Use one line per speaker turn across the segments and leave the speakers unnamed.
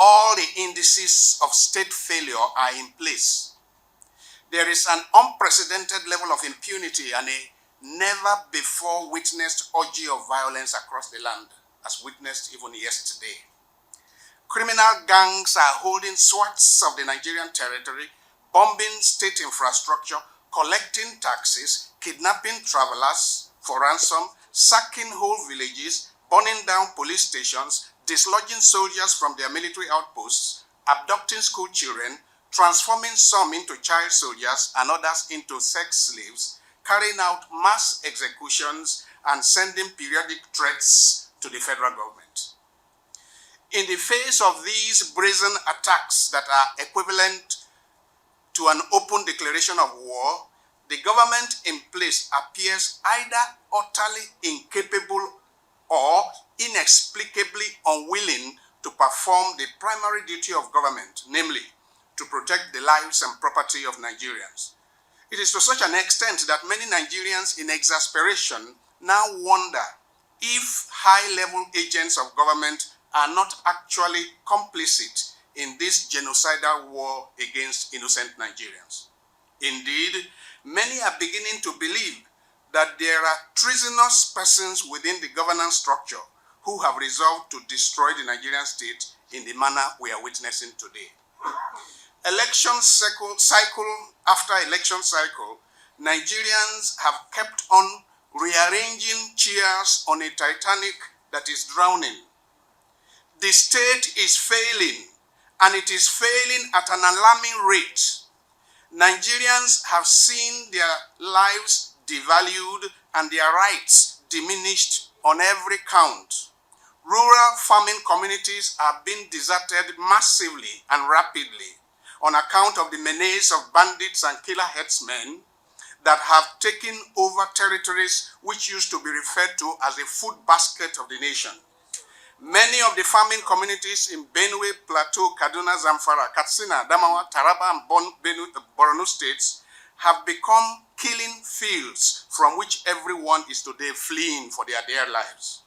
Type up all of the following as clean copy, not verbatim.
all the indices of state failure are in place. There is an unprecedented level of impunity and a never-before witnessed orgy of violence across the land, as witnessed even yesterday. Criminal gangs are holding swaths of the Nigerian territory, bombing state infrastructure, collecting taxes, kidnapping travelers for ransom, sacking whole villages, burning down police stations, dislodging soldiers from their military outposts, abducting school children, transforming some into child soldiers and others into sex slaves, carrying out mass executions, and sending periodic threats to the federal government. In the face of these brazen attacks that are equivalent to an open declaration of war, the government in place appears either utterly incapable or inexplicably unwilling to perform the primary duty of government, namely, to protect the lives and property of Nigerians. It is to such an extent that many Nigerians in exasperation now wonder if high-level agents of government are not actually complicit in this genocidal war against innocent Nigerians. Indeed, many are beginning to believe that there are treasonous persons within the governance structure who have resolved to destroy the Nigerian state in the manner we are witnessing today. Election cycle after election cycle, Nigerians have kept on rearranging chairs on a Titanic that is drowning. The state is failing, and it is failing at an alarming rate. Nigerians have seen their lives devalued and their rights diminished on every count. Rural farming communities are being deserted massively and rapidly on account of the menace of bandits and killer headsmen that have taken over territories which used to be referred to as the food basket of the nation. Many of the farming communities in Benue, Plateau, Kaduna, Zamfara, Katsina, Adamawa, Taraba, and Borno states have become killing fields from which everyone is today fleeing for their dear lives.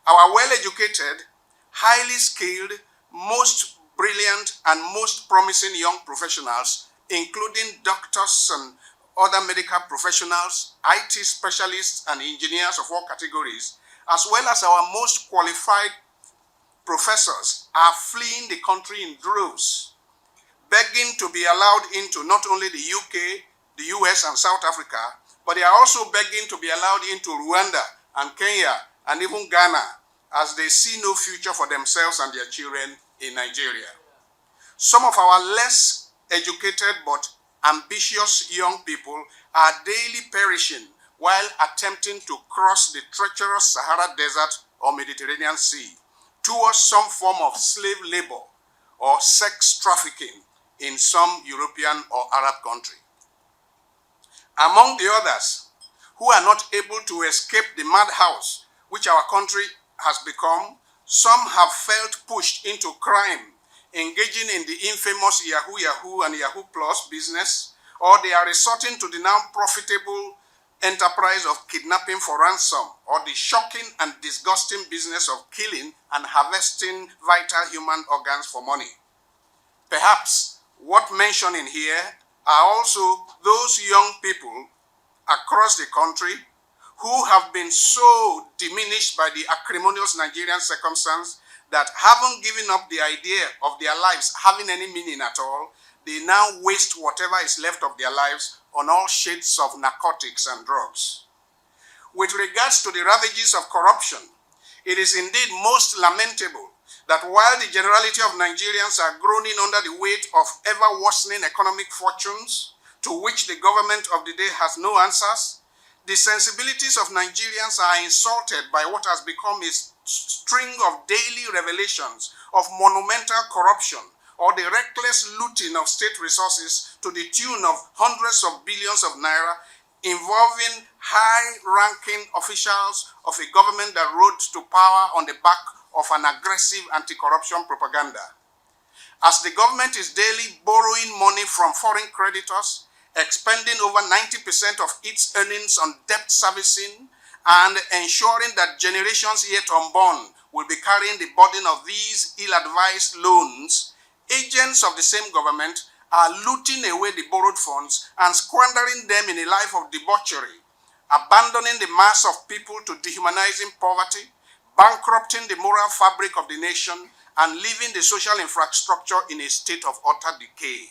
Our well-educated, highly skilled, most brilliant, and most promising young professionals, including doctors and other medical professionals, IT specialists, and engineers of all categories, as well as our most qualified professors, are fleeing the country in droves, begging to be allowed into not only the UK, the US, and South Africa, but they are also begging to be allowed into Rwanda and Kenya and even Ghana, as they see no future for themselves and their children in Nigeria. Some of our less educated but ambitious young people are daily perishing while attempting to cross the treacherous Sahara Desert or Mediterranean Sea towards some form of slave labor or sex trafficking in some European or Arab country. Among the others who are not able to escape the madhouse which our country has become, some have felt pushed into crime, engaging in the infamous Yahoo and Yahoo Plus business, or they are resorting to the now profitable enterprise of kidnapping for ransom, or the shocking and disgusting business of killing and harvesting vital human organs for money. Perhaps worth mentioning here are also those young people across the country who have been so diminished by the acrimonious Nigerian circumstance that having given up the idea of their lives having any meaning at all, they now waste whatever is left of their lives on all shades of narcotics and drugs. With regards to the ravages of corruption, it is indeed most lamentable that while the generality of Nigerians are groaning under the weight of ever-worsening economic fortunes, to which the government of the day has no answers, the sensibilities of Nigerians are insulted by what has become a string of daily revelations of monumental corruption or the reckless looting of state resources to the tune of hundreds of billions of naira involving high-ranking officials of a government that rose to power on the back of an aggressive anti-corruption propaganda. As the government is daily borrowing money from foreign creditors, expending over 90% of its earnings on debt servicing, and ensuring that generations yet unborn will be carrying the burden of these ill-advised loans, agents of the same government are looting away the borrowed funds and squandering them in a life of debauchery, abandoning the mass of people to dehumanizing poverty, bankrupting the moral fabric of the nation, and leaving the social infrastructure in a state of utter decay.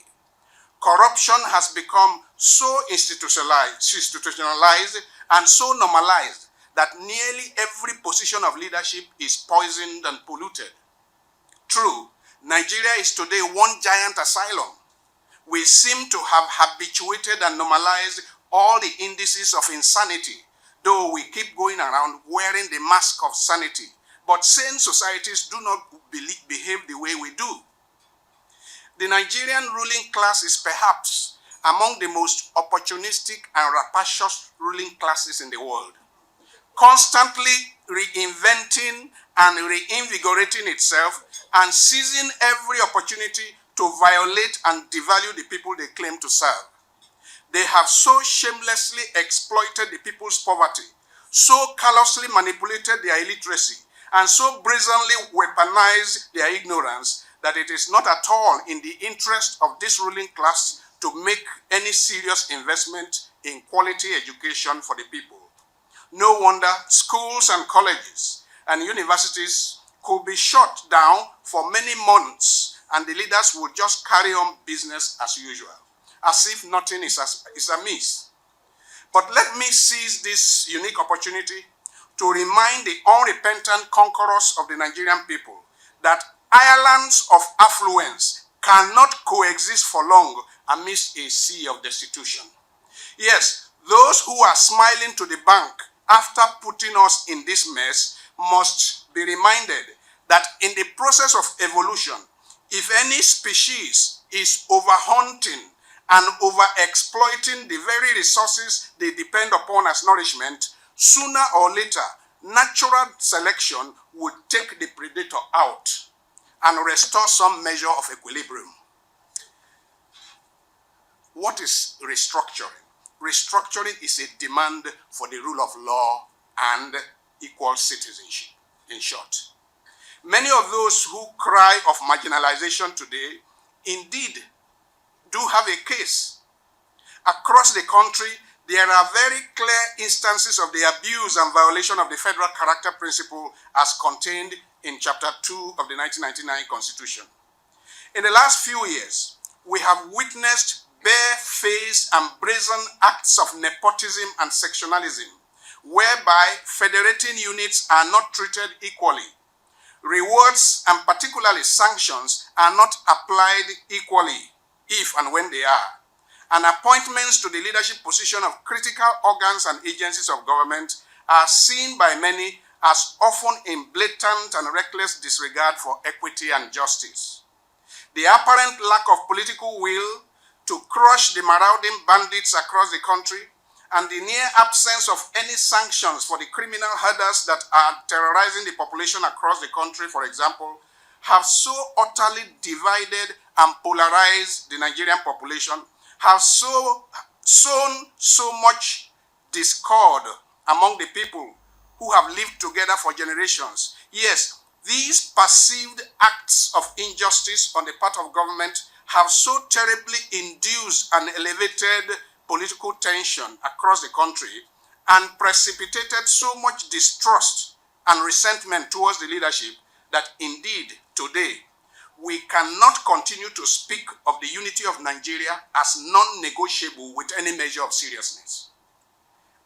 Corruption has become so institutionalized and so normalized that nearly every position of leadership is poisoned and polluted. True, Nigeria is today one giant asylum. We seem to have habituated and normalized all the indices of insanity, though we keep going around wearing the mask of sanity. But sane societies do not behave the way we do. The Nigerian ruling class is perhaps among the most opportunistic and rapacious ruling classes in the world, constantly reinventing and reinvigorating itself and seizing every opportunity to violate and devalue the people they claim to serve. They have so shamelessly exploited the people's poverty, so callously manipulated their illiteracy, and so brazenly weaponized their ignorance that it is not at all in the interest of this ruling class to make any serious investment in quality education for the people. No wonder schools and colleges and universities could be shut down for many months and the leaders would just carry on business as usual, as if nothing is amiss. But let me seize this unique opportunity to remind the unrepentant conquerors of the Nigerian people that islands of affluence cannot coexist for long amidst a sea of destitution. Yes, those who are smiling to the bank after putting us in this mess must be reminded that in the process of evolution, if any species is overhunting and overexploiting the very resources they depend upon as nourishment, sooner or later, natural selection would take the predator out and restore some measure of equilibrium. What is restructuring? Restructuring is a demand for the rule of law and equal citizenship, in short. Many of those who cry of marginalization today indeed do have a case. Across the country, there are very clear instances of the abuse and violation of the federal character principle as contained in Chapter 2 of the 1999 Constitution. In the last few years, we have witnessed bare-faced and brazen acts of nepotism and sectionalism, whereby federating units are not treated equally. Rewards and particularly sanctions are not applied equally if and when they are. And appointments to the leadership position of critical organs and agencies of government are seen by many as often in blatant and reckless disregard for equity and justice. The apparent lack of political will to crush the marauding bandits across the country and the near absence of any sanctions for the criminal herders that are terrorizing the population across the country, for example, have so utterly divided and polarized the Nigerian population, have sown so much discord among the people who have lived together for generations. Yes, these perceived acts of injustice on the part of government have so terribly induced and elevated political tension across the country and precipitated so much distrust and resentment towards the leadership that indeed today we cannot continue to speak of the unity of Nigeria as non-negotiable with any measure of seriousness.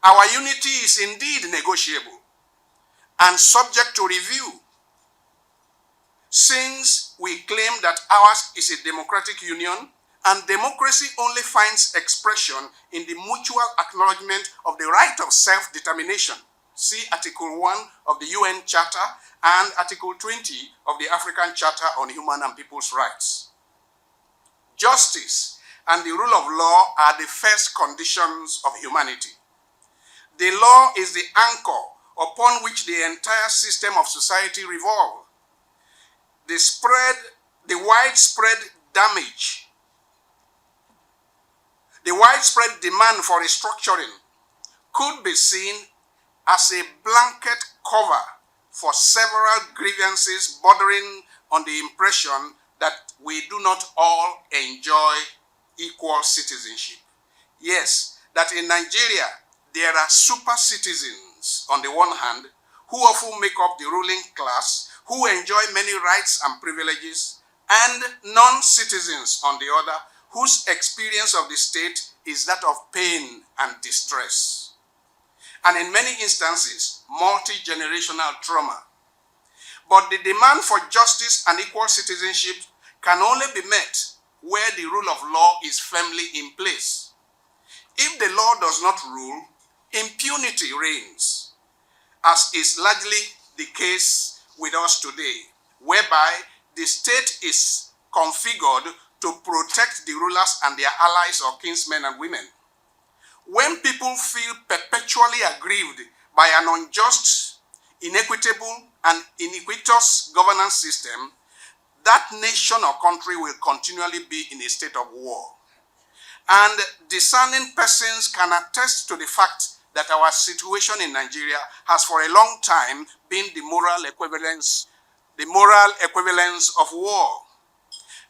Our unity is indeed negotiable and subject to review, since we claim that ours is a democratic union and democracy only finds expression in the mutual acknowledgement of the right of self-determination. See Article 1 of the UN Charter and Article 20 of the African Charter on Human and People's Rights. Justice and the rule of law are the first conditions of humanity. The law is the anchor upon which the entire system of society revolves. The widespread damage, the widespread demand for restructuring could be seen as a blanket cover for several grievances bordering on the impression that we do not all enjoy equal citizenship. Yes, that in Nigeria, there are super citizens on the one hand, who often make up the ruling class, who enjoy many rights and privileges, and non-citizens on the other, whose experience of the state is that of pain and distress. And in many instances, multi-generational trauma. But the demand for justice and equal citizenship can only be met where the rule of law is firmly in place. If the law does not rule, impunity reigns, as is largely the case with us today, whereby the state is configured to protect the rulers and their allies or kinsmen and women. When people feel perpetually aggrieved by an unjust, inequitable, and iniquitous governance system, that nation or country will continually be in a state of war. And discerning persons can attest to the fact that our situation in Nigeria has for a long time been the moral equivalence of war.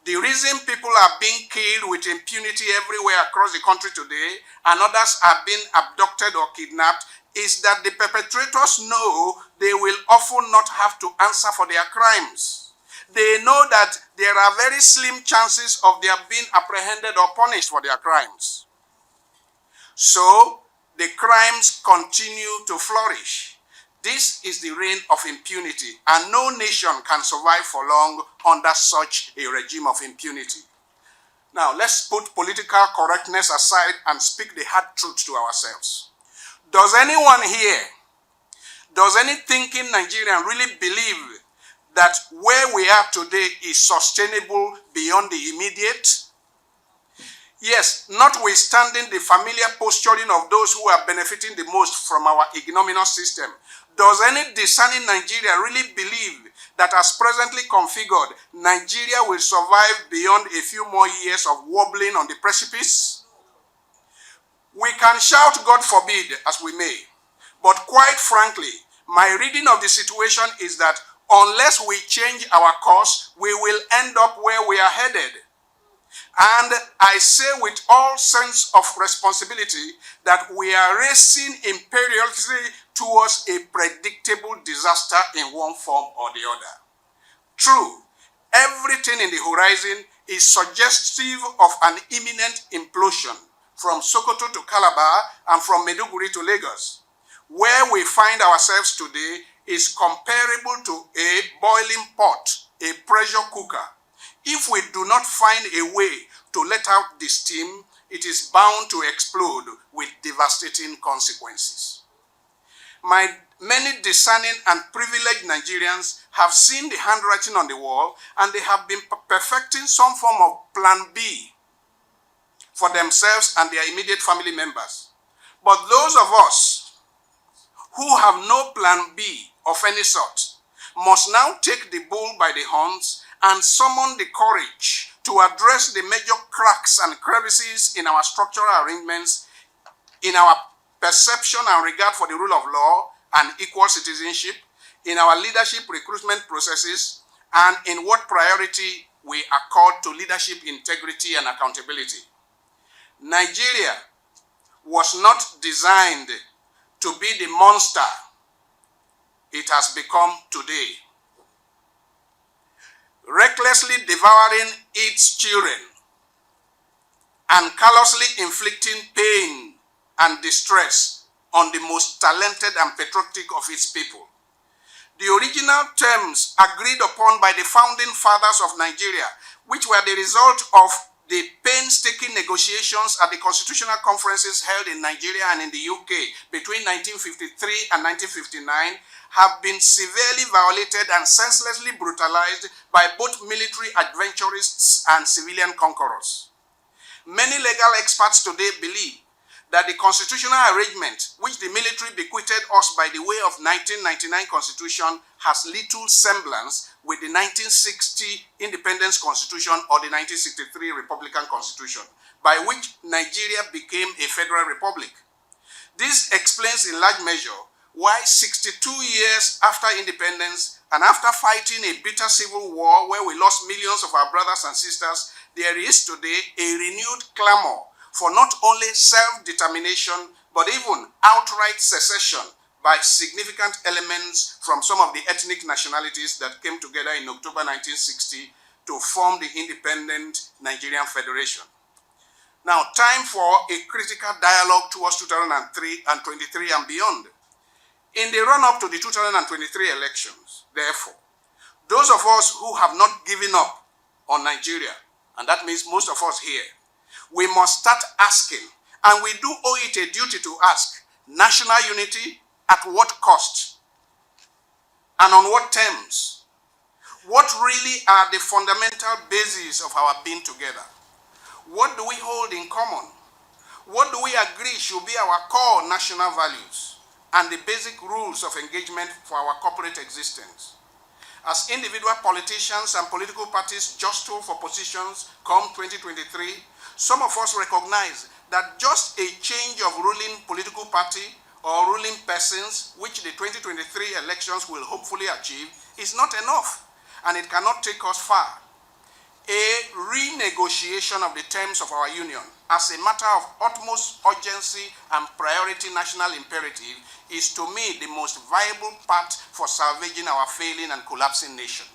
The reason people are being killed with impunity everywhere across the country today, and others are being abducted or kidnapped, is that the perpetrators know they will often not have to answer for their crimes. They know that there are very slim chances of their being apprehended or punished for their crimes. So, the crimes continue to flourish. This is the reign of impunity, and no nation can survive for long under such a regime of impunity. Now, let's put political correctness aside and speak the hard truth to ourselves. Does anyone here, does any thinking Nigerian really believe that where we are today is sustainable beyond the immediate? Yes, notwithstanding the familiar posturing of those who are benefiting the most from our ignominious system, does any discerning Nigerian really believe that as presently configured, Nigeria will survive beyond a few more years of wobbling on the precipice? We can shout God forbid as we may, but quite frankly, my reading of the situation is that unless we change our course, we will end up where we are headed. And I say with all sense of responsibility that we are racing imperiously towards a predictable disaster in one form or the other. True, everything in the horizon is suggestive of an imminent implosion from Sokoto to Calabar and from Maiduguri to Lagos. Where we find ourselves today is comparable to a boiling pot, a pressure cooker. If we do not find a way to let out the steam, it is bound to explode with devastating consequences. My many discerning and privileged Nigerians have seen the handwriting on the wall, and they have been perfecting some form of plan B for themselves and their immediate family members. But those of us who have no plan B of any sort must now take the bull by the horns and summon the courage to address the major cracks and crevices in our structural arrangements, in our perception and regard for the rule of law and equal citizenship, in our leadership recruitment processes, and in what priority we accord to leadership integrity and accountability. Nigeria was not designed to be the monster it has become today, recklessly devouring its children and callously inflicting pain and distress on the most talented and patriotic of its people. The original terms agreed upon by the founding fathers of Nigeria, which were the result of the painstaking negotiations at the constitutional conferences held in Nigeria and in the UK between 1953 and 1959, have been severely violated and senselessly brutalized by both military adventurists and civilian conquerors. Many legal experts today believe that the constitutional arrangement which the military bequeathed us by the way of 1999 Constitution has little semblance with the 1960 Independence Constitution or the 1963 Republican Constitution, by which Nigeria became a federal republic. This explains in large measure why 62 years after independence and after fighting a bitter civil war where we lost millions of our brothers and sisters, there is today a renewed clamor for not only self-determination, but even outright secession by significant elements from some of the ethnic nationalities that came together in October 1960 to form the independent Nigerian Federation. Now, time for a critical dialogue towards 2003 and 23 and beyond. In the run-up to the 2023 elections, therefore, those of us who have not given up on Nigeria, and that means most of us here, we must start asking, and we do owe it a duty to ask, national unity at what cost? And on what terms? What really are the fundamental bases of our being together? What do we hold in common? What do we agree should be our core national values and the basic rules of engagement for our corporate existence? As individual politicians and political parties jostle for positions come 2023, some of us recognize that just a change of ruling political party or ruling persons, which the 2023 elections will hopefully achieve, is not enough, and it cannot take us far. A renegotiation of the terms of our union as a matter of utmost urgency and priority national imperative is to me the most viable path for salvaging our failing and collapsing nation.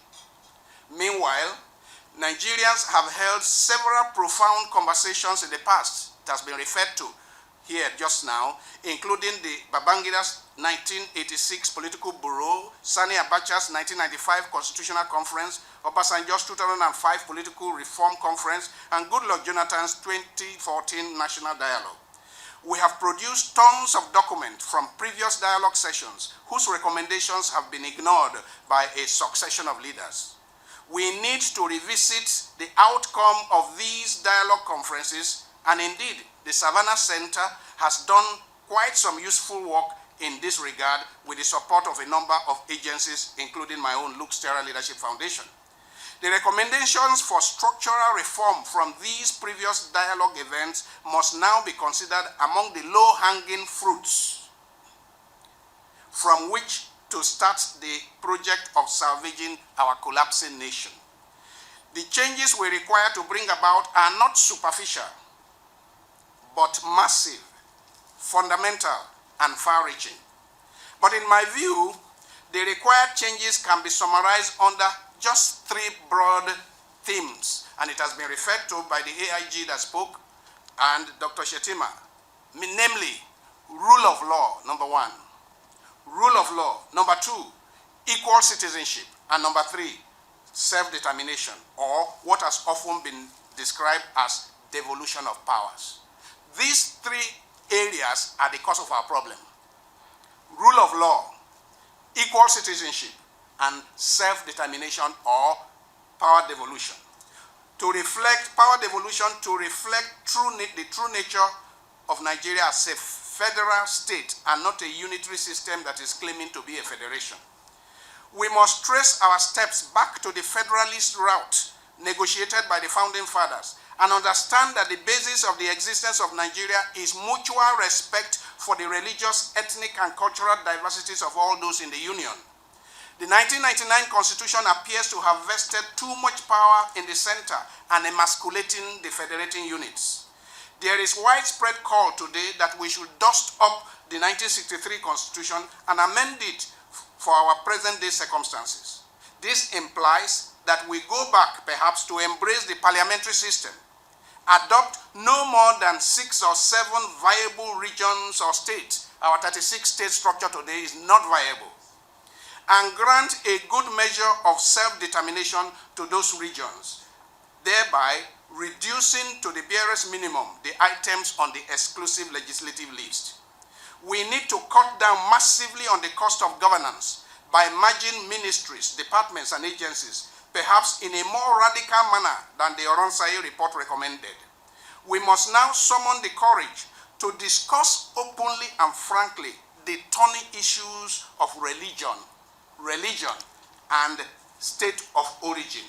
Meanwhile, Nigerians have held several profound conversations in the past. It has been referred to here just now, including the Babangida's 1986 Political Bureau, Sani Abacha's 1995 Constitutional Conference, Obasanjo's 2005 Political Reform Conference, and Goodluck Jonathan's 2014 National Dialogue. We have produced tons of documents from previous dialogue sessions whose recommendations have been ignored by a succession of leaders. We need to revisit the outcome of these dialogue conferences, and indeed, the Savannah Center has done quite some useful work in this regard with the support of a number of agencies, including my own Terra Leadership Foundation. The recommendations for structural reform from these previous dialogue events must now be considered among the low-hanging fruits from which to start the project of salvaging our collapsing nation. The changes we require to bring about are not superficial, but massive, fundamental, and far-reaching. But in my view, the required changes can be summarized under just three broad themes, and it has been referred to by the AIG that spoke and Dr. Shetima, namely, rule of law, number one, rule of law, number two, equal citizenship, and number three, self-determination, or what has often been described as devolution of powers. These three areas are the cause of our problem. Rule of law, equal citizenship, and self-determination or power devolution. To reflect power devolution, to reflect the true nature of Nigeria as a federal state and not a unitary system that is claiming to be a federation. We must trace our steps back to the federalist route negotiated by the founding fathers and understand that the basis of the existence of Nigeria is mutual respect for the religious, ethnic, and cultural diversities of all those in the Union. The 1999 Constitution appears to have vested too much power in the center and emasculating the federating units. There is widespread call today that we should dust up the 1963 Constitution and amend it for our present-day circumstances. This implies that we go back, perhaps, to embrace the parliamentary system, adopt no more than 6 or 7 viable regions or states. Our 36-state structure today is not viable. And grant a good measure of self-determination to those regions, thereby reducing to the barest minimum the items on the exclusive legislative list. We need to cut down massively on the cost of governance by merging ministries, departments, and agencies, perhaps in a more radical manner than the Oronsai report recommended. We must now summon the courage to discuss openly and frankly the thorny issues of religion and state of origin.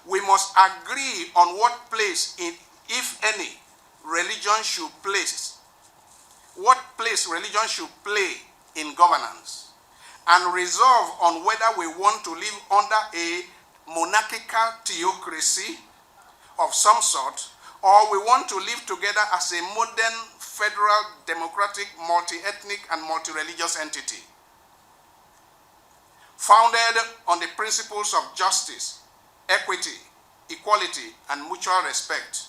We must agree on what place, if any, religion should play in governance and resolve on whether we want to live under a monarchical theocracy of some sort, or we want to live together as a modern, federal, democratic, multi-ethnic, and multi-religious entity, founded on the principles of justice, equity, equality, and mutual respect.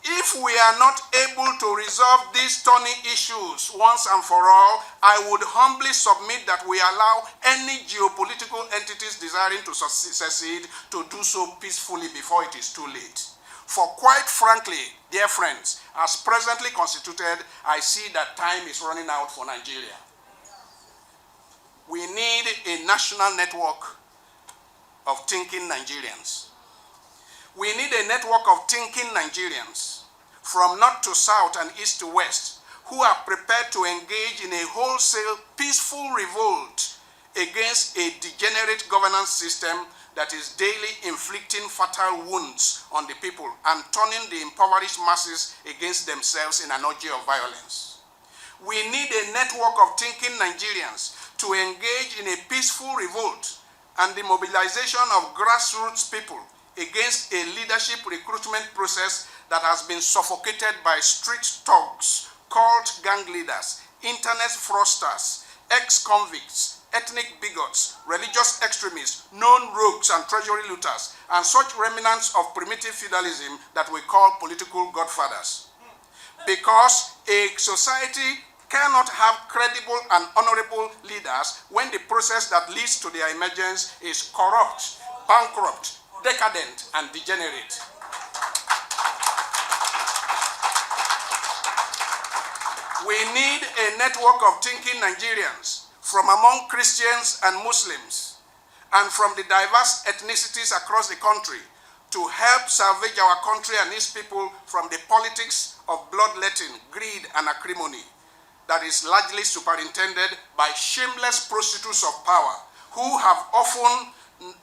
If we are not able to resolve these thorny issues once and for all, I would humbly submit that we allow any geopolitical entities desiring to succeed to do so peacefully before it is too late. For quite frankly, dear friends, as presently constituted, I see that time is running out for Nigeria. We need a national network of thinking Nigerians. We need a network of thinking Nigerians from north to south and east to west who are prepared to engage in a wholesale peaceful revolt against a degenerate governance system that is daily inflicting fatal wounds on the people and turning the impoverished masses against themselves in an orgy of violence. We need a network of thinking Nigerians to engage in a peaceful revolt and the mobilization of grassroots people against a leadership recruitment process that has been suffocated by street thugs, cult gang leaders, internet fraudsters, ex-convicts, ethnic bigots, religious extremists, known rogues and treasury looters, and such remnants of primitive feudalism that we call political godfathers. Because a society cannot have credible and honorable leaders when the process that leads to their emergence is corrupt, bankrupt, decadent, and degenerate. We need a network of thinking Nigerians from among Christians and Muslims and from the diverse ethnicities across the country to help salvage our country and its people from the politics of bloodletting, greed, and acrimony that is largely superintended by shameless prostitutes of power who have often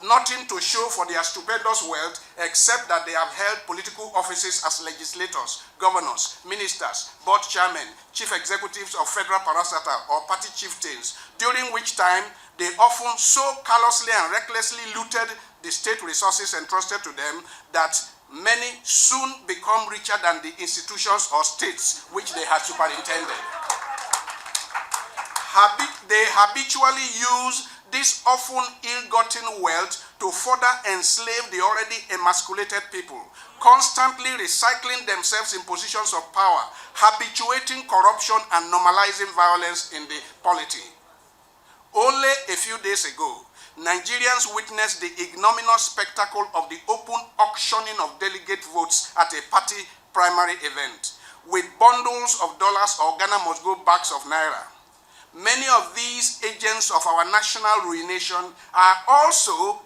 nothing to show for their stupendous wealth except that they have held political offices as legislators, governors, ministers, board chairmen, chief executives of federal parastatal or party chieftains, during which time they often so callously and recklessly looted the state resources entrusted to them that many soon become richer than the institutions or states which they had superintended. They habitually use this often ill-gotten wealth to further enslave the already emasculated people, constantly recycling themselves in positions of power, habituating corruption and normalizing violence in the polity. Only a few days ago, Nigerians witnessed the ignominious spectacle of the open auctioning of delegate votes at a party primary event, with bundles of dollars or Ghana must go bags of naira. Many of these agents of our national ruination are also,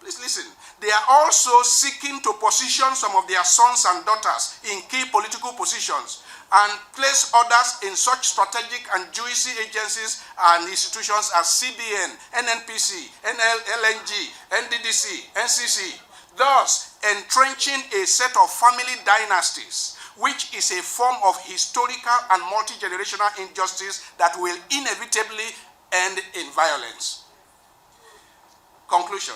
please listen, they are also seeking to position some of their sons and daughters in key political positions and place others in such strategic and juicy agencies and institutions as CBN, NNPC, LNG, NDDC, NCC, thus entrenching a set of family dynasties, which is a form of historical and multi-generational injustice that will inevitably end in violence. Conclusion.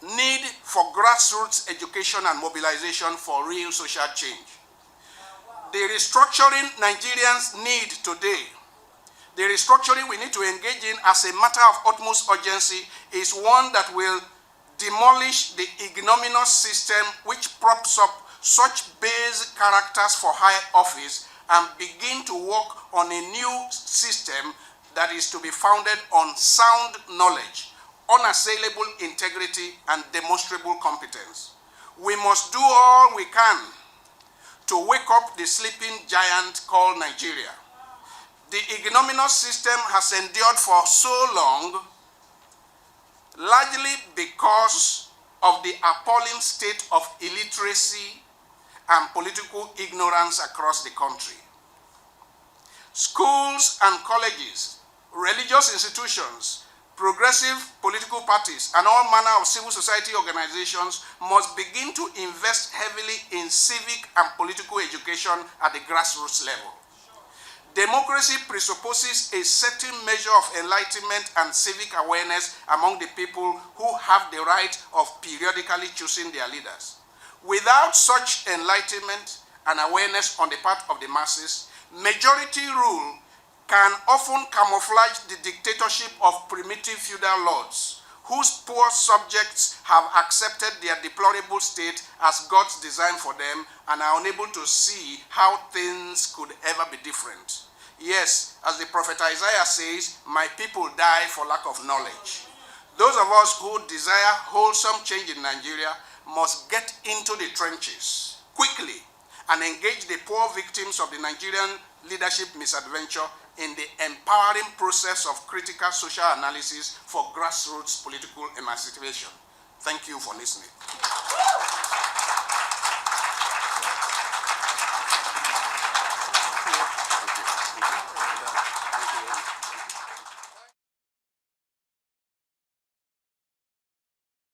Need for grassroots education and mobilization for real social change. The restructuring Nigerians need today, the restructuring we need to engage in as a matter of utmost urgency is one that will demolish the ignominious system which props up such base characters for high office and begin to work on a new system that is to be founded on sound knowledge, unassailable integrity, and demonstrable competence. We must do all we can to wake up the sleeping giant called Nigeria. The ignominious system has endured for so long, largely because of the appalling state of illiteracy and political ignorance across the country. Schools and colleges, religious institutions, progressive political parties, and all manner of civil society organizations must begin to invest heavily in civic and political education at the grassroots level. Democracy presupposes a certain measure of enlightenment and civic awareness among the people who have the right of periodically choosing their leaders. Without such enlightenment and awareness on the part of the masses, majority rule can often camouflage the dictatorship of primitive feudal lords, whose poor subjects have accepted their deplorable state as God's design for them and are unable to see how things could ever be different. Yes, as the prophet Isaiah says, my people die for lack of knowledge. Those of us who desire wholesome change in Nigeria must get into the trenches quickly and engage the poor victims of the Nigerian leadership misadventure in the empowering process of critical social analysis for grassroots political emancipation. Thank you for listening.